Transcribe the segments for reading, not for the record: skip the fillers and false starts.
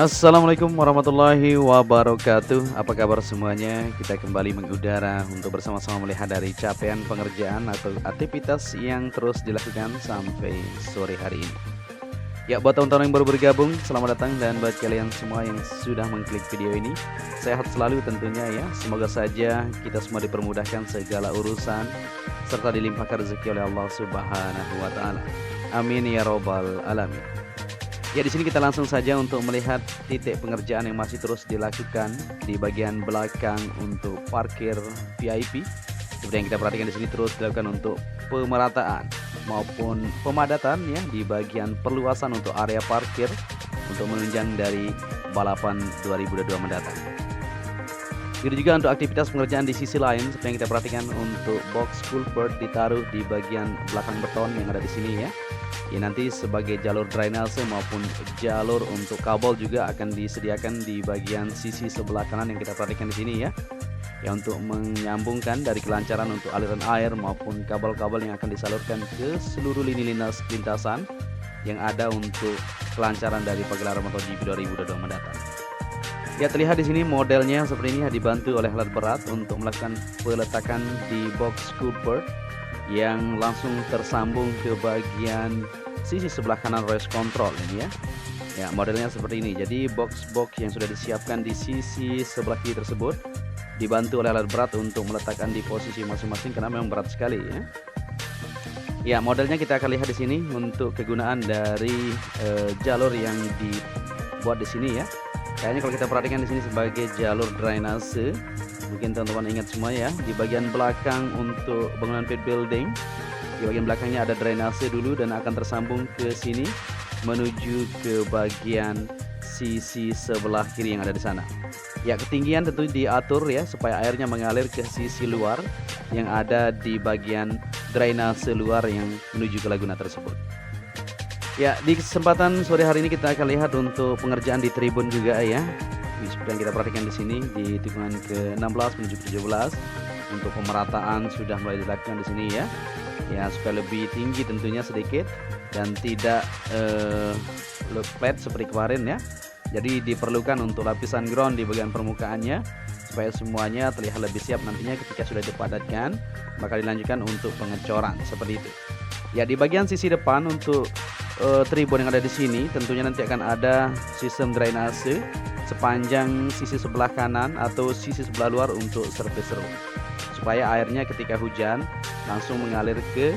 Assalamualaikum warahmatullahi wabarakatuh. Apa kabar semuanya? Kita kembali mengudara untuk bersama-sama melihat dari capaian pengerjaan atau aktivitas yang terus dilakukan sampai sore hari ini. Ya, buat teman-teman yang baru bergabung, selamat datang, dan buat kalian semua yang sudah mengklik video ini, sehat selalu tentunya ya. Semoga saja kita semua dipermudahkan segala urusan serta dilimpahkan rezeki oleh Allah Subhanahu wa taala. Amin ya robbal alamin. Ya, di sini kita langsung saja untuk melihat titik pengerjaan yang masih terus dilakukan di bagian belakang untuk parkir VIP. Seperti yang kita perhatikan di sini terus dilakukan untuk pemerataan maupun pemadatan ya di bagian perluasan untuk area parkir untuk menunjang dari balapan 2022 mendatang. Begitu juga untuk aktivitas pengerjaan di sisi lain seperti yang kita perhatikan untuk box culvert ditaruh di bagian belakang beton yang ada di sini ya. Ya, nanti sebagai jalur drainase maupun jalur untuk kabel juga akan disediakan di bagian sisi sebelah kanan yang kita perhatikan di sini ya. Ya, untuk menyambungkan dari kelancaran untuk aliran air maupun kabel-kabel yang akan disalurkan ke seluruh lini lintasan yang ada untuk kelancaran dari pagelaran MotoGP 2022 mendatang. Ya, terlihat di sini modelnya seperti ini ya, dibantu oleh alat berat untuk melakukan peletakan di box culvert yang langsung tersambung ke bagian sisi sebelah kanan race control ini ya. Ya, modelnya seperti ini. Jadi box-box yang sudah disiapkan di sisi sebelah kiri tersebut dibantu oleh alat berat untuk meletakkan di posisi masing-masing karena memang berat sekali ya. Ya, modelnya kita akan lihat di sini untuk kegunaan dari jalur yang dibuat di sini ya. Kayaknya kalau kita perhatikan di sini sebagai jalur drainase, mungkin teman-teman ingat semua ya, di bagian belakang untuk bangunan pit building, di bagian belakangnya ada drainase dulu dan akan tersambung ke sini menuju ke bagian sisi sebelah kiri yang ada di sana. Ya, ketinggian tentu diatur ya supaya airnya mengalir ke sisi luar yang ada di bagian drainase luar yang menuju ke laguna tersebut. Ya, di kesempatan sore hari ini kita akan lihat untuk pengerjaan di tribun juga ya. Seperti yang kita perhatikan di sini di tikungan ke-16 menuju ke-17 untuk pemerataan sudah mulai dilakukan di sini ya. Ya, supaya lebih tinggi tentunya sedikit dan tidak flat seperti kemarin ya. Jadi diperlukan untuk lapisan ground di bagian permukaannya supaya semuanya terlihat lebih siap nantinya ketika sudah dipadatkan, maka dilanjutkan untuk pengecoran seperti itu. Ya, di bagian sisi depan untuk tribun yang ada di sini tentunya nanti akan ada sistem drainase sepanjang sisi sebelah kanan atau sisi sebelah luar untuk surface road supaya airnya ketika hujan langsung mengalir ke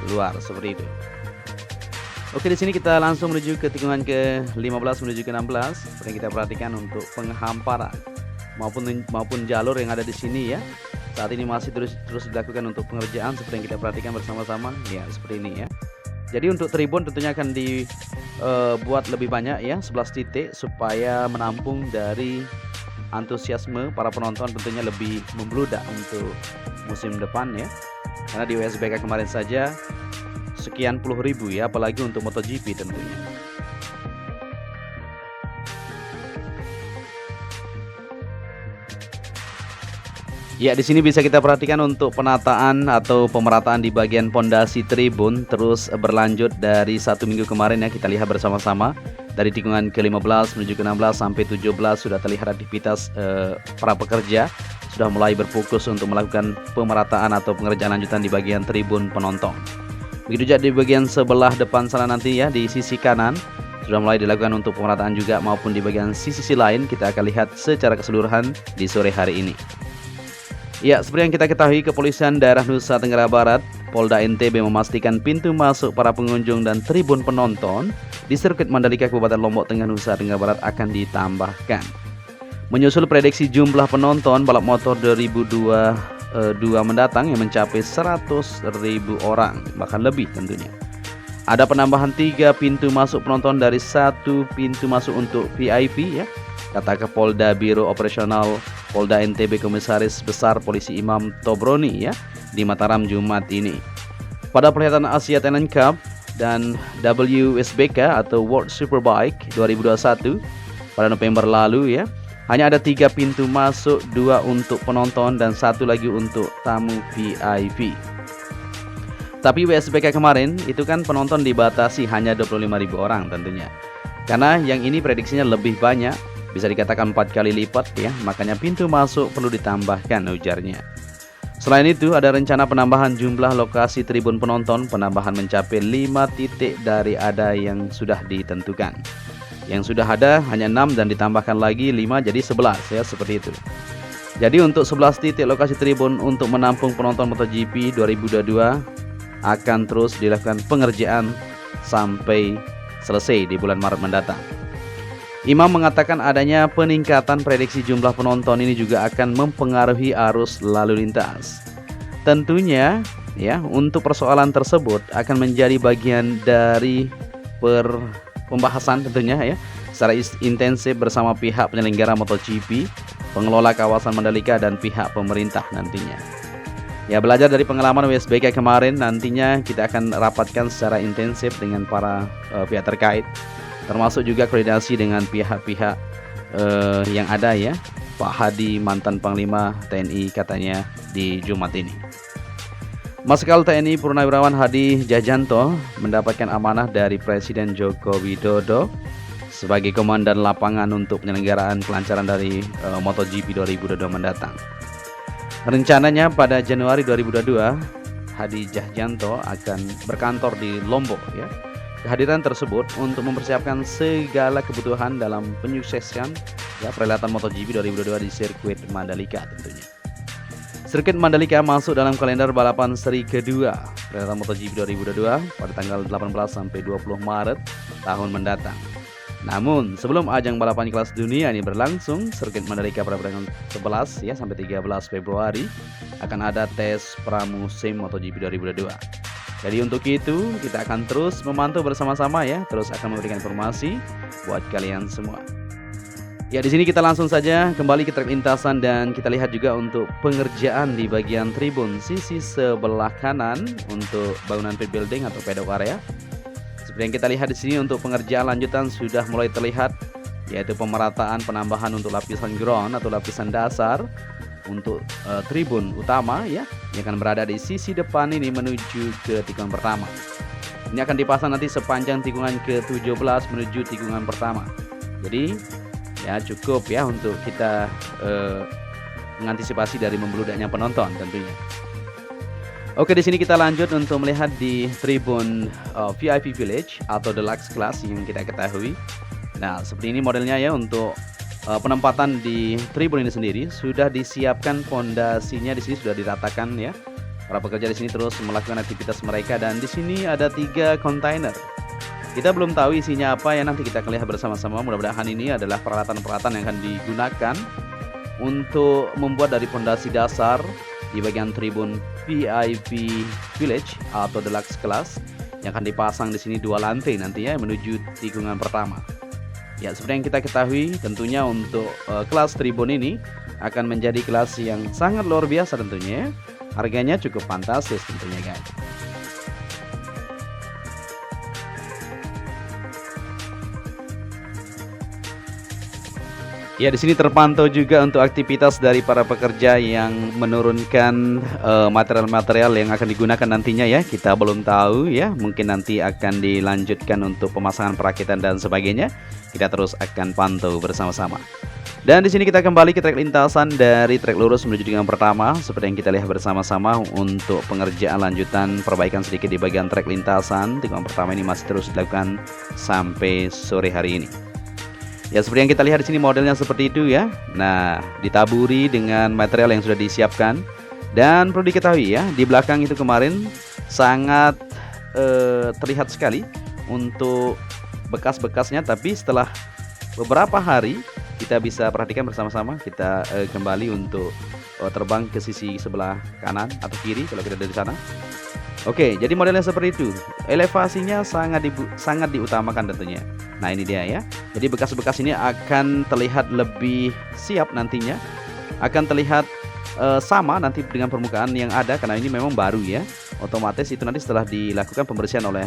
luar seperti itu. Oke, di sini kita langsung menuju ke tikungan ke-15 menuju ke-16 seperti yang kita perhatikan untuk penghamparan maupun jalur yang ada di sini ya. Saat ini masih terus dilakukan untuk pengerjaan seperti yang kita perhatikan bersama-sama ya, seperti ini ya. Jadi untuk tribun tentunya akan dibuat lebih banyak ya, 11 titik supaya menampung dari antusiasme para penonton tentunya lebih membludak untuk musim depan ya. Karena di WSBK kemarin saja sekian puluh ribu ya, apalagi untuk MotoGP tentunya. Ya, di sini bisa kita perhatikan untuk penataan atau pemerataan di bagian pondasi tribun terus berlanjut dari 1 minggu kemarin ya. Kita lihat bersama-sama dari tikungan ke-15 menuju ke-16 sampai 17 sudah terlihat aktivitas para pekerja sudah mulai berfokus untuk melakukan pemerataan atau pengerjaan lanjutan di bagian tribun penonton. Begitu juga di bagian sebelah depan sana nanti ya, di sisi kanan sudah mulai dilakukan untuk pemerataan juga maupun di bagian sisi lain kita akan lihat secara keseluruhan di sore hari ini. Ya, seperti yang kita ketahui, Kepolisian Daerah Nusa Tenggara Barat, Polda NTB memastikan pintu masuk para pengunjung dan tribun penonton di sirkuit Mandalika Kabupaten Lombok Tengah Nusa Tenggara Barat akan ditambahkan. Menyusul prediksi jumlah penonton balap motor 2022 mendatang yang mencapai 100.000 orang, bahkan lebih tentunya. Ada penambahan 3 pintu masuk penonton dari 1 pintu masuk untuk VIP ya, kata Kapolda Biro Operasional Polda NTB Komisaris Besar Polisi Imam Tobroni ya di Mataram Jumat ini. Pada perhelatan Asia Talent Cup dan WSBK atau World Superbike 2021 pada November lalu ya, hanya ada 3 pintu masuk, 2 untuk penonton dan 1 lagi untuk tamu VIP. Tapi WSBK kemarin itu kan penonton dibatasi hanya 25.000 orang tentunya. Karena yang ini prediksinya lebih banyak, bisa dikatakan 4 kali lipat ya, makanya pintu masuk perlu ditambahkan, ujarnya. Selain itu, ada rencana penambahan jumlah lokasi tribun penonton, penambahan mencapai 5 titik dari ada yang sudah ditentukan. Yang sudah ada hanya 6 dan ditambahkan lagi 5 jadi 11 ya, seperti itu. Jadi untuk 11 titik lokasi tribun untuk menampung penonton MotoGP 2022 akan terus dilakukan pengerjaan sampai selesai di bulan Maret mendatang. Imam mengatakan adanya peningkatan prediksi jumlah penonton ini juga akan mempengaruhi arus lalu lintas. Tentunya ya, untuk persoalan tersebut akan menjadi bagian dari pembahasan tentunya ya secara intensif bersama pihak penyelenggara MotoGP, pengelola kawasan Mandalika dan pihak pemerintah nantinya. Ya, belajar dari pengalaman WSBK kemarin, nantinya kita akan rapatkan secara intensif dengan para pihak terkait, termasuk juga koordinasi dengan pihak-pihak yang ada ya. Pak Hadi, mantan Panglima TNI, katanya di Jumat ini. Marskal TNI Purnawirawan Hadi Tjahjanto mendapatkan amanah dari Presiden Joko Widodo sebagai komandan lapangan untuk penyelenggaraan kelancaran dari MotoGP 2022 mendatang. Rencananya pada Januari 2022, Hadi Tjahjanto akan berkantor di Lombok ya. Kehadiran tersebut untuk mempersiapkan segala kebutuhan dalam penyuksesan ya, perhelatan MotoGP 2022 di sirkuit Mandalika tentunya. Sirkuit Mandalika masuk dalam kalender balapan seri kedua perhelatan MotoGP 2022 pada tanggal 18 sampai 20 Maret tahun mendatang. Namun, sebelum ajang balapan kelas dunia ini berlangsung, sirkuit Mandalika pada tanggal 11 ya sampai 13 Februari akan ada tes pramusim MotoGP 2022. Jadi untuk itu, kita akan terus memantau bersama-sama ya, terus akan memberikan informasi buat kalian semua. Ya, di sini kita langsung saja kembali ke trek lintasan dan kita lihat juga untuk pengerjaan di bagian tribun sisi sebelah kanan untuk bangunan pit building atau paddock area. Seperti yang kita lihat di sini untuk pengerjaan lanjutan sudah mulai terlihat, yaitu pemerataan penambahan untuk lapisan ground atau lapisan dasar untuk tribun utama ya, yang akan berada di sisi depan ini menuju ke tikungan pertama. Ini akan dipasang nanti sepanjang tikungan ke-17 menuju tikungan pertama. Jadi ya cukup ya untuk kita mengantisipasi dari membludaknya penonton tentunya. Oke, di sini kita lanjut untuk melihat di tribun VIP Village atau Deluxe Class yang kita ketahui. Nah, seperti ini modelnya ya untuk penempatan di tribun ini sendiri sudah disiapkan pondasinya, di sini sudah diratakan ya. Para pekerja di sini terus melakukan aktivitas mereka dan di sini ada 3 kontainer. Kita belum tahu isinya apa ya, nanti kita akan lihat bersama-sama. Mudah-mudahan ini adalah peralatan-peralatan yang akan digunakan untuk membuat dari pondasi dasar di bagian tribun VIP Village atau Deluxe Class yang akan dipasang di sini 2 lantai nantinya menuju tikungan pertama. Ya, seperti yang kita ketahui tentunya untuk kelas tribun ini akan menjadi kelas yang sangat luar biasa tentunya. Harganya cukup fantastis tentunya guys. Ya, di sini terpantau juga untuk aktivitas dari para pekerja yang menurunkan material-material yang akan digunakan nantinya ya. Kita belum tahu ya, mungkin nanti akan dilanjutkan untuk pemasangan perakitan dan sebagainya. Kita terus akan pantau bersama-sama. Dan di sini kita kembali ke trek lintasan dari trek lurus menuju tikungan pertama. Seperti yang kita lihat bersama-sama untuk pengerjaan lanjutan perbaikan sedikit di bagian trek lintasan. Tikungan pertama ini masih terus dilakukan sampai sore hari ini. Ya, seperti yang kita lihat di sini modelnya seperti itu ya. Nah, ditaburi dengan material yang sudah disiapkan. Dan perlu diketahui ya, di belakang itu kemarin sangat terlihat sekali untuk bekas-bekasnya. Tapi setelah beberapa hari kita bisa perhatikan bersama-sama. Kita kembali untuk terbang ke sisi sebelah kanan atau kiri kalau kita dari sana. Oke, jadi modelnya seperti itu. Elevasinya sangat diutamakan tentunya. Nah, ini dia ya. Jadi bekas-bekas ini akan terlihat lebih siap nantinya. Akan terlihat sama nanti dengan permukaan yang ada karena ini memang baru ya. Otomatis itu nanti setelah dilakukan pembersihan oleh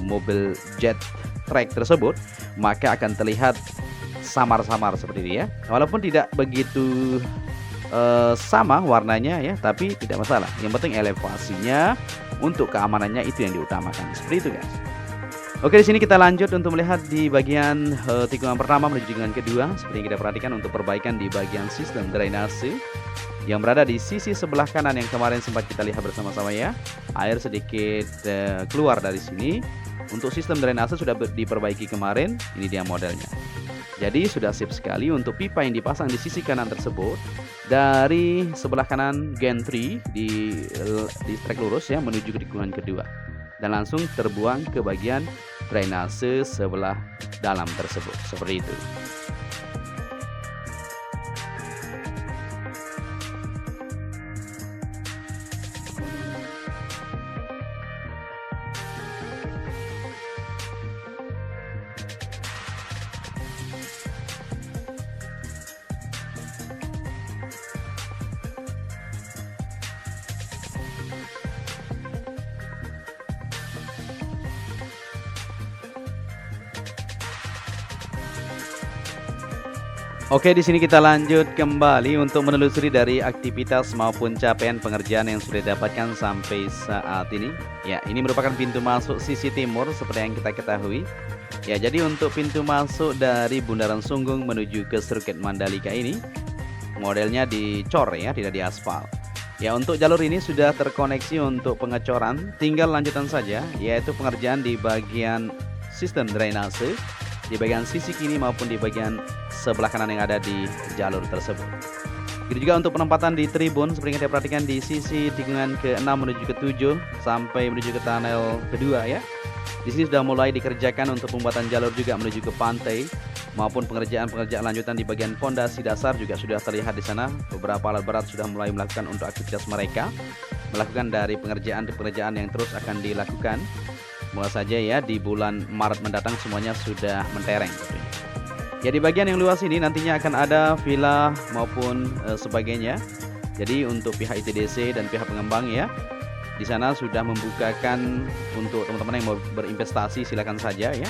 mobil jet track tersebut, maka akan terlihat samar-samar seperti ini ya. Walaupun tidak begitu sama warnanya ya, tapi tidak masalah. Yang penting elevasinya untuk keamanannya itu yang diutamakan. Seperti itu guys. Oke, di sini kita lanjut untuk melihat di bagian tikungan pertama menuju tikungan kedua. Seperti yang kita perhatikan untuk perbaikan di bagian sistem drainase yang berada di sisi sebelah kanan yang kemarin sempat kita lihat bersama-sama ya. Air sedikit keluar dari sini. Untuk sistem drainase sudah diperbaiki kemarin. Ini dia modelnya. Jadi sudah sip sekali untuk pipa yang dipasang di sisi kanan tersebut. Dari sebelah kanan gantry di trek lurus ya menuju ke tikungan kedua. Dan langsung terbuang ke bagian drainase sebelah dalam tersebut. Seperti itu. Oke, di sini kita lanjut kembali untuk menelusuri dari aktivitas maupun capaian pengerjaan yang sudah didapatkan sampai saat ini. Ya, ini merupakan pintu masuk sisi timur seperti yang kita ketahui. Ya, jadi untuk pintu masuk dari Bundaran Sunggung menuju ke sirkuit Mandalika ini modelnya dicor ya, tidak diaspal. Ya, untuk jalur ini sudah terkoneksi untuk pengecoran, tinggal lanjutan saja yaitu pengerjaan di bagian sistem drainase di bagian sisi kiri maupun di bagian sebelah kanan yang ada di jalur tersebut. Begitu juga untuk penempatan di tribun seperti yang kita perhatikan di sisi tikungan ke-6 menuju ke-7 sampai menuju ke tunnel kedua ya. Di sini sudah mulai dikerjakan untuk pembuatan jalur juga menuju ke pantai maupun pengerjaan-pengerjaan lanjutan di bagian fondasi dasar juga sudah terlihat di sana. Beberapa alat berat sudah mulai melakukan untuk aktivitas mereka, melakukan dari pengerjaan yang terus akan dilakukan. Mulai saja ya di bulan Maret mendatang semuanya sudah mentereng tentunya. Ya, di bagian yang luas ini nantinya akan ada villa maupun sebagainya. Jadi untuk pihak ITDC dan pihak pengembang ya, di sana sudah membukakan untuk teman-teman yang mau berinvestasi silakan saja ya,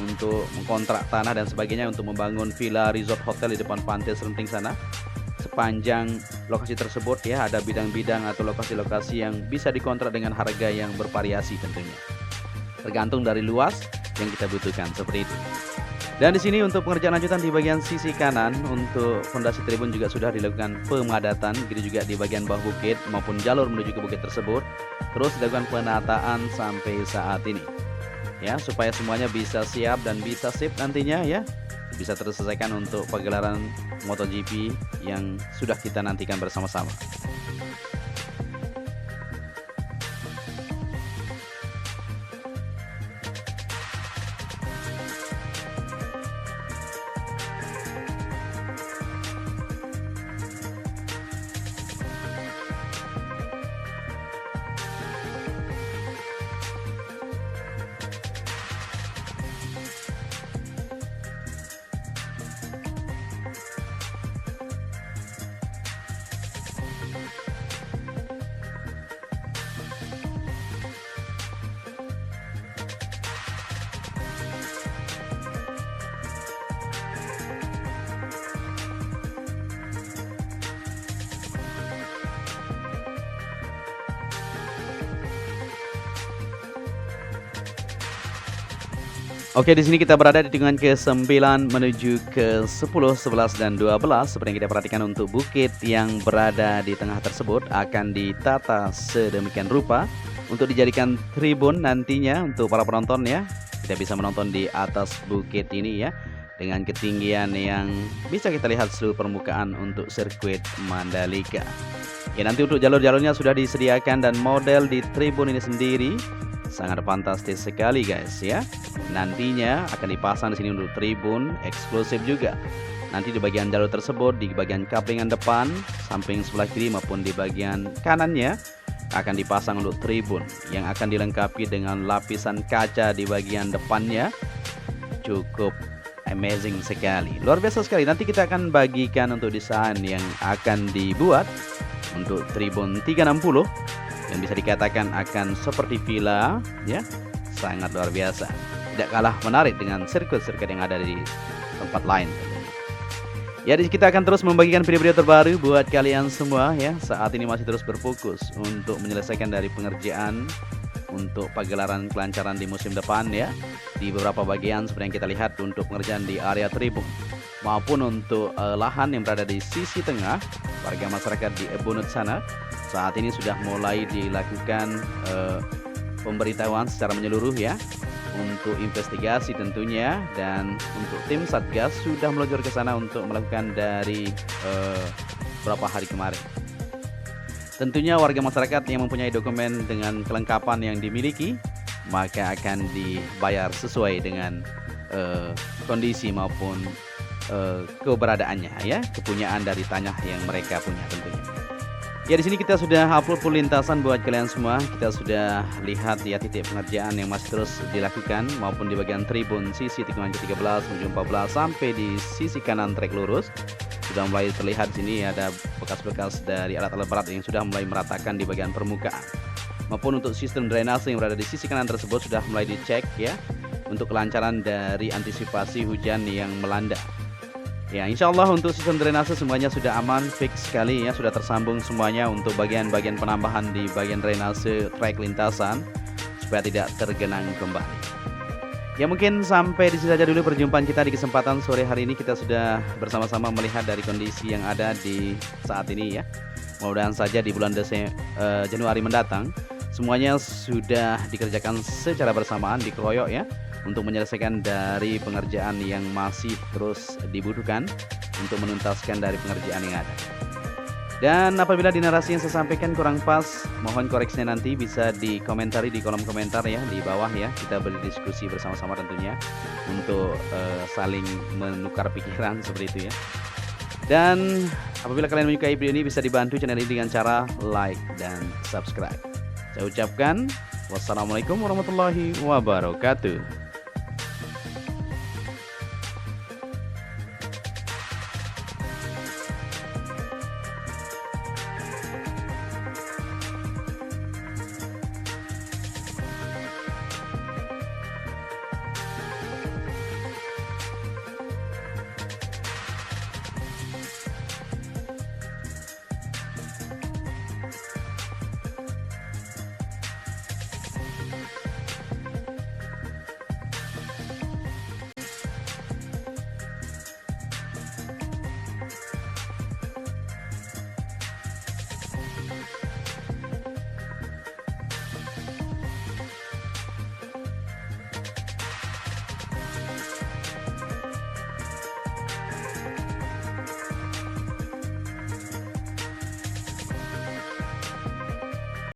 untuk mengkontrak tanah dan sebagainya untuk membangun villa resort hotel di depan pantai Serenting sana. Sepanjang lokasi tersebut ya ada bidang-bidang atau lokasi-lokasi yang bisa dikontrak dengan harga yang bervariasi tentunya. Tergantung dari luas yang kita butuhkan seperti itu. Dan di sini untuk pengerjaan lanjutan di bagian sisi kanan untuk fondasi tribun juga sudah dilakukan pemadatan, begitu juga di bagian bawah bukit maupun jalur menuju ke bukit tersebut terus dilakukan penataan sampai saat ini. Ya, supaya semuanya bisa siap dan bisa sip nantinya ya. Bisa terselesaikan untuk pagelaran MotoGP yang sudah kita nantikan bersama-sama. Oke, di sini kita berada di tikungan ke-9 menuju ke-10, 11 dan 12. Seperti yang kita perhatikan untuk bukit yang berada di tengah tersebut akan ditata sedemikian rupa untuk dijadikan tribun nantinya untuk para penonton ya. Kita bisa menonton di atas bukit ini ya, dengan ketinggian yang bisa kita lihat seluruh permukaan untuk sirkuit Mandalika. Ya, nanti untuk jalur-jalurnya sudah disediakan dan model di tribun ini sendiri sangat fantastis sekali guys ya. Nantinya akan dipasang di sini untuk tribun eksklusif juga. Nanti di bagian jalur tersebut, di bagian kaplingan depan, samping sebelah kiri maupun di bagian kanannya akan dipasang untuk tribun yang akan dilengkapi dengan lapisan kaca di bagian depannya. Cukup amazing sekali, luar biasa sekali. Nanti kita akan bagikan untuk desain yang akan dibuat untuk tribun 360 yang bisa dikatakan akan seperti villa ya, sangat luar biasa. Tidak kalah menarik dengan sirkuit-sirkuit yang ada di tempat lain. Ya, kita akan terus membagikan video-video terbaru buat kalian semua ya. Saat ini masih terus berfokus untuk menyelesaikan dari pengerjaan untuk pagelaran kelancaran di musim depan ya. Di beberapa bagian seperti yang kita lihat untuk pengerjaan di area tribun maupun untuk lahan yang berada di sisi tengah warga masyarakat di Ebunut sana saat ini sudah mulai dilakukan pemberitahuan secara menyeluruh ya untuk investigasi tentunya, dan untuk tim Satgas sudah meluncur ke sana untuk melakukan dari beberapa hari kemarin. Tentunya warga masyarakat yang mempunyai dokumen dengan kelengkapan yang dimiliki maka akan dibayar sesuai dengan kondisi maupun keberadaannya ya, kepunyaan dari tanah yang mereka punya tentunya. Ya, di sini kita sudah upload full lintasan buat kalian semua. Kita sudah lihat ya titik pengerjaan yang masih terus dilakukan maupun di bagian tribun sisi tikungan ke-13 menuju 14 sampai di sisi kanan trek lurus. Sudah mulai terlihat di sini ada bekas-bekas dari alat-alat berat yang sudah mulai meratakan di bagian permukaan. Maupun untuk sistem drainase yang berada di sisi kanan tersebut sudah mulai dicek ya untuk kelancaran dari antisipasi hujan yang melanda. Ya, insya Allah untuk sistem drainase semuanya sudah aman, fix sekali ya, sudah tersambung semuanya untuk bagian-bagian penambahan di bagian drainase trek lintasan supaya tidak tergenang kembali. Ya, mungkin sampai di sini saja dulu perjumpaan kita di kesempatan sore hari ini. Kita sudah bersama-sama melihat dari kondisi yang ada di saat ini ya. Mudah-mudahan saja di bulan Januari mendatang semuanya sudah dikerjakan secara bersamaan, dikeroyok ya, untuk menyelesaikan dari pengerjaan yang masih terus dibutuhkan untuk menuntaskan dari pengerjaan yang ada. Dan apabila di narasi yang saya sampaikan kurang pas, mohon koreksinya nanti bisa dikomentari di kolom komentar ya di bawah ya. Kita berdiskusi bersama-sama tentunya untuk saling menukar pikiran seperti itu ya. Dan apabila kalian menyukai video ini bisa dibantu channel ini dengan cara like dan subscribe. Saya ucapkan wassalamualaikum warahmatullahi wabarakatuh.